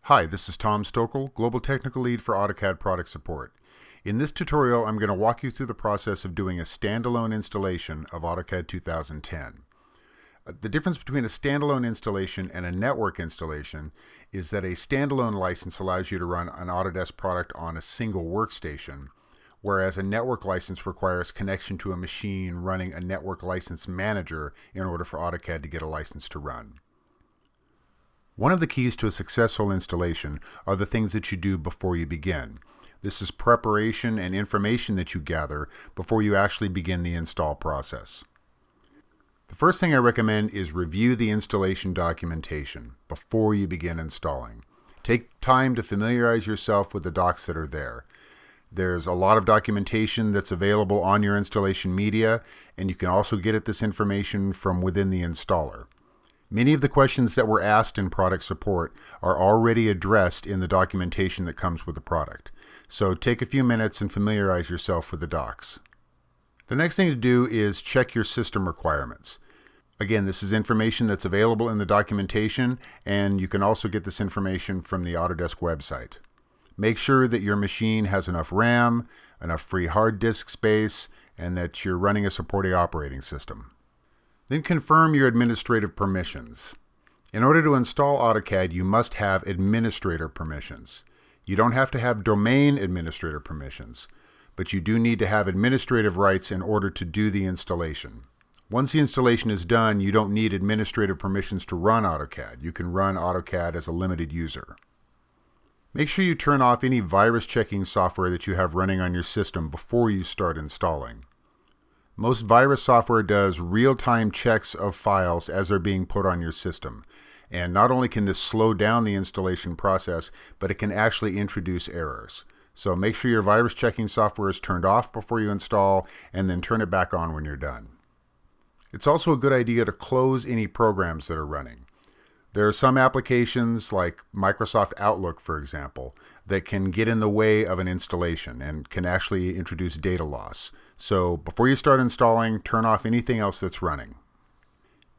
Hi, this is Tom Stokel, Global Technical Lead for AutoCAD Product Support. In this tutorial, I'm going to walk you through the process of doing a standalone installation of AutoCAD 2010. The difference between a standalone installation and a network installation is that a standalone license allows you to run an Autodesk product on a single workstation, whereas a network license requires connection to a machine running a network license manager in order for AutoCAD to get a license to run. One of the keys to a successful installation are the things that you do before you begin. This is preparation and information that you gather before you actually begin the install process. The first thing I recommend is review the installation documentation before you begin installing. Take time to familiarize yourself with the docs that are there. There's a lot of documentation that's available on your installation media, and you can also get at this information from within the installer. Many of the questions that were asked in product support are already addressed in the documentation that comes with the product. So take a few minutes and familiarize yourself with the docs. The next thing to do is check your system requirements. Again, this is information that's available in the documentation, and you can also get this information from the Autodesk website. Make sure that your machine has enough RAM, enough free hard disk space, and that you're running a supported operating system. Then confirm your administrative permissions. In order to install AutoCAD, you must have administrator permissions. You don't have to have domain administrator permissions, but you do need to have administrative rights in order to do the installation. Once the installation is done, you don't need administrative permissions to run AutoCAD. You can run AutoCAD as a limited user. Make sure you turn off any virus checking software that you have running on your system before you start installing. Most virus software does real-time checks of files as they're being put on your system. And not only can this slow down the installation process, but it can actually introduce errors. So make sure your virus checking software is turned off before you install, and then turn it back on when you're done. It's also a good idea to close any programs that are running. There are some applications like Microsoft Outlook, for example, that can get in the way of an installation and can actually introduce data loss. So before you start installing, turn off anything else that's running.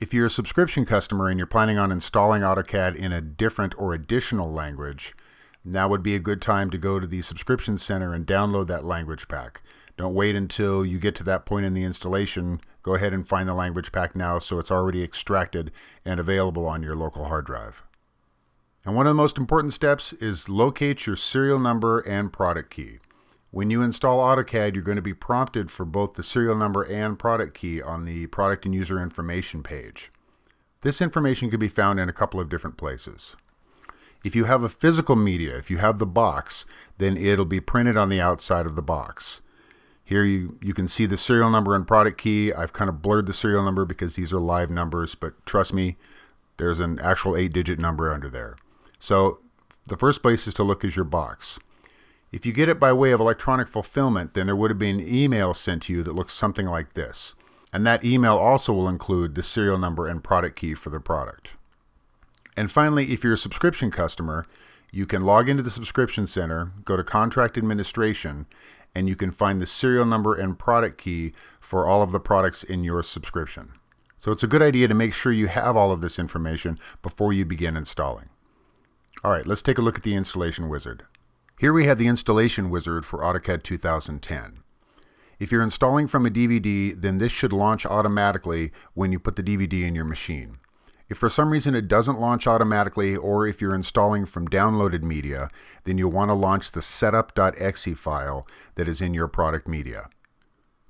If you're a subscription customer and you're planning on installing AutoCAD in a different or additional language, now would be a good time to go to the subscription center and download that language pack. Don't wait until you get to that point in the installation. Go ahead and find the language pack now so it's already extracted and available on your local hard drive. And one of the most important steps is locate your serial number and product key. When you install AutoCAD, you're going to be prompted for both the serial number and product key on the product and user information page. This information can be found in a couple of different places. If you have a physical media, if you have the box, then it'll be printed on the outside of the box. Here you can see the serial number and product key. I've kind of blurred the serial number because these are live numbers, but trust me, there's an actual 8-digit number under there. So the first place is to look is your box. If you get it by way of electronic fulfillment, then there would have been an email sent to you that looks something like this. And that email also will include the serial number and product key for the product. And finally, if you're a subscription customer, you can log into the subscription center, go to Contract Administration, and you can find the serial number and product key for all of the products in your subscription. So it's a good idea to make sure you have all of this information before you begin installing. All right, let's take a look at the installation wizard. Here we have the installation wizard for AutoCAD 2010. If you're installing from a DVD, then this should launch automatically when you put the DVD in your machine. If for some reason it doesn't launch automatically, or if you're installing from downloaded media, then you'll want to launch the setup.exe file that is in your product media.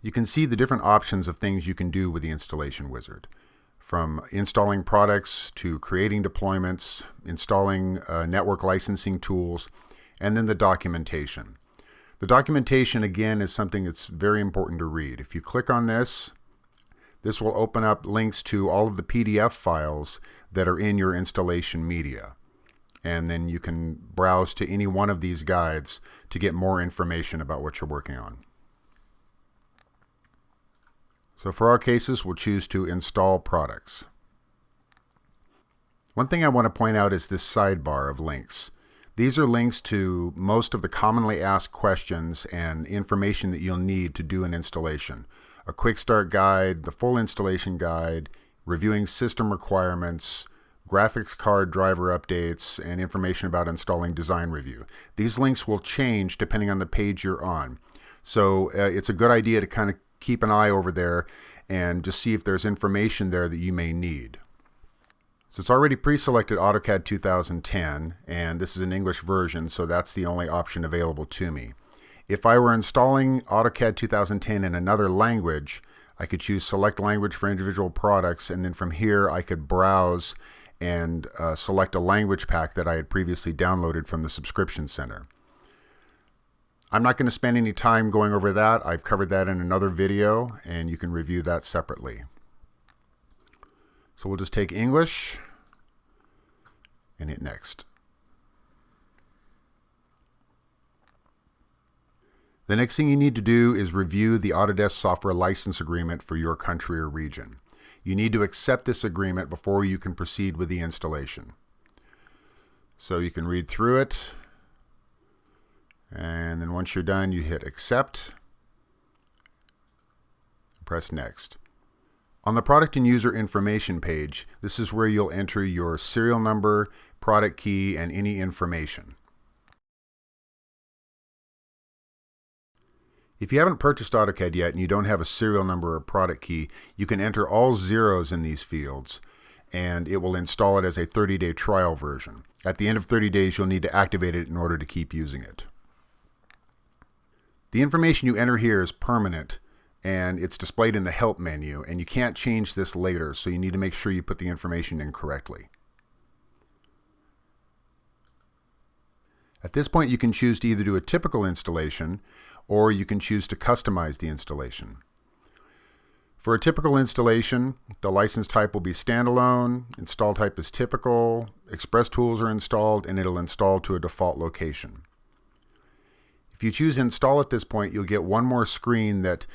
You can see the different options of things you can do with the installation wizard. From installing products to creating deployments, installing network licensing tools, and then the documentation. The documentation, again, is something that's very important to read. If you click on this, this will open up links to all of the PDF files that are in your installation media. And then you can browse to any one of these guides to get more information about what you're working on. So for our cases, we'll choose to install products. One thing I want to point out is this sidebar of links. These are links to most of the commonly asked questions and information that you'll need to do an installation. A quick start guide, the full installation guide, reviewing system requirements, graphics card driver updates, and information about installing Design Review. These links will change depending on the page you're on. So it's a good idea to kind of keep an eye over there and just see if there's information there that you may need. So it's already pre-selected AutoCAD 2010, and this is an English version, so that's the only option available to me. If I were installing AutoCAD 2010 in another language, I could choose select language for individual products, and then from here I could browse and select a language pack that I had previously downloaded from the subscription center. I'm not going to spend any time going over that. I've covered that in another video, and you can review that separately. So we'll just take English and hit next. The next thing you need to do is review the Autodesk software license agreement for your country or region. You need to accept this agreement before you can proceed with the installation. So you can read through it, and then once you're done, you hit accept, press next. On the product and user information page, this is where you'll enter your serial number, product key, and any information. If you haven't purchased AutoCAD yet and you don't have a serial number or product key, you can enter all zeros in these fields and it will install it as a 30-day trial version. At the end of 30 days, you'll need to activate it in order to keep using it. The information you enter here is permanent and it's displayed in the help menu, and you can't change this later, so you need to make sure you put the information in correctly. At this point, you can choose to either do a typical installation or you can choose to customize the installation. For a typical installation, the license type will be standalone, install type is typical, express tools are installed, and it'll install to a default location. If you choose install at this point, you'll get one more screen that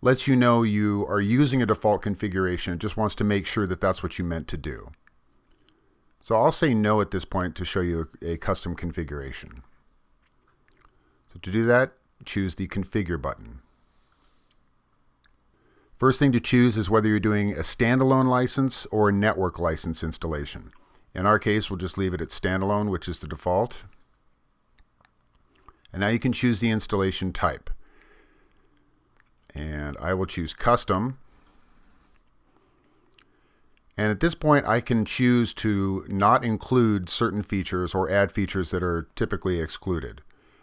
lets you know you are using a default configuration. It just wants to make sure that that's what you meant to do. So I'll say no at this point to show you a custom configuration. So to do that, choose the Configure button. First thing to choose is whether you're doing a standalone license or a network license installation. In our case, we'll just leave it at standalone, which is the default. And now you can choose the installation type. And I will choose Custom. And at this point, I can choose to not include certain features or add features that are typically excluded.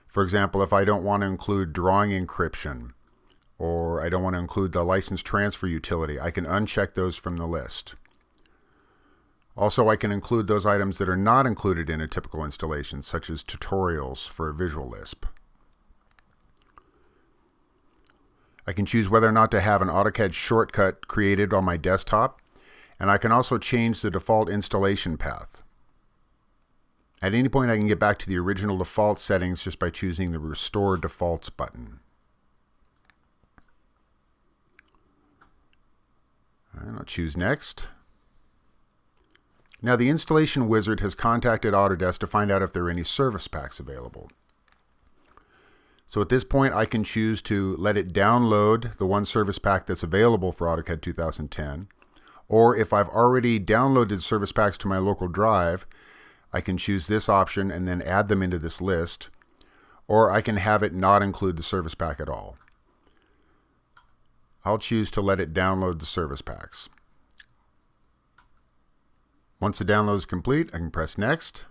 For example, if I don't want to include drawing encryption, or I don't want to include the license transfer utility, I can uncheck those from the list. Also, I can include those items that are not included in a typical installation, such as tutorials for Visual Lisp. I can choose whether or not to have an AutoCAD shortcut created on my desktop, and I can also change the default installation path. At any point, I can get back to the original default settings just by choosing the Restore Defaults button. And I'll choose Next. Now the installation wizard has contacted Autodesk to find out if there are any service packs available. So at this point, I can choose to let it download the one service pack that's available for AutoCAD 2010, or if I've already downloaded service packs to my local drive, I can choose this option and then add them into this list, or I can have it not include the service pack at all. I'll choose to let it download the service packs. Once the download is complete, I can press Next,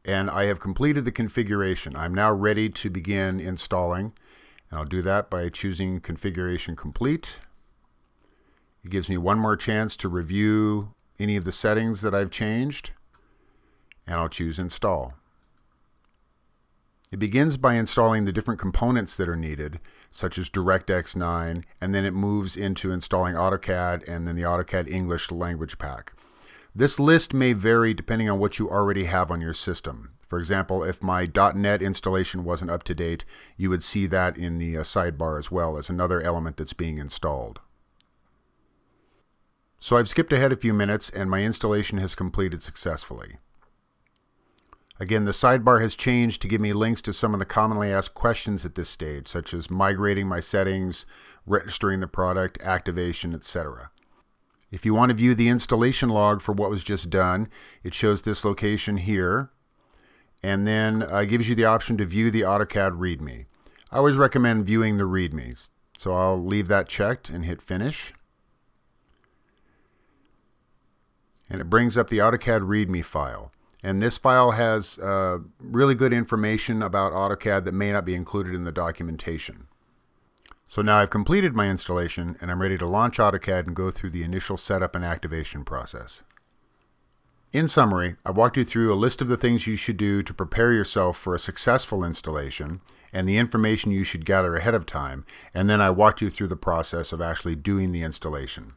and I have completed the configuration. I'm now ready to begin installing, and I'll do that by choosing Configuration Complete. It gives me one more chance to review any of the settings that I've changed, and I'll choose Install. It begins by installing the different components that are needed, such as DirectX 9, and then it moves into installing AutoCAD and then the AutoCAD English language pack. This list may vary depending on what you already have on your system. For example, if my .NET installation wasn't up to date, you would see that in the sidebar as well as another element that's being installed. So I've skipped ahead a few minutes and my installation has completed successfully. Again, the sidebar has changed to give me links to some of the commonly asked questions at this stage, such as migrating my settings, registering the product, activation, etc. If you want to view the installation log for what was just done, it shows this location here, and then gives you the option to view the AutoCAD README. I always recommend viewing the READMEs, so I'll leave that checked and hit Finish. And it brings up the AutoCAD README file. And this file has really good information about AutoCAD that may not be included in the documentation. So now I've completed my installation and I'm ready to launch AutoCAD and go through the initial setup and activation process. In summary, I walked you through a list of the things you should do to prepare yourself for a successful installation and the information you should gather ahead of time, and then I walked you through the process of actually doing the installation.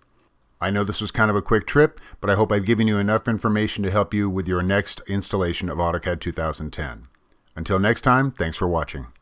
I know this was kind of a quick trip, but I hope I've given you enough information to help you with your next installation of AutoCAD 2010. Until next time, thanks for watching.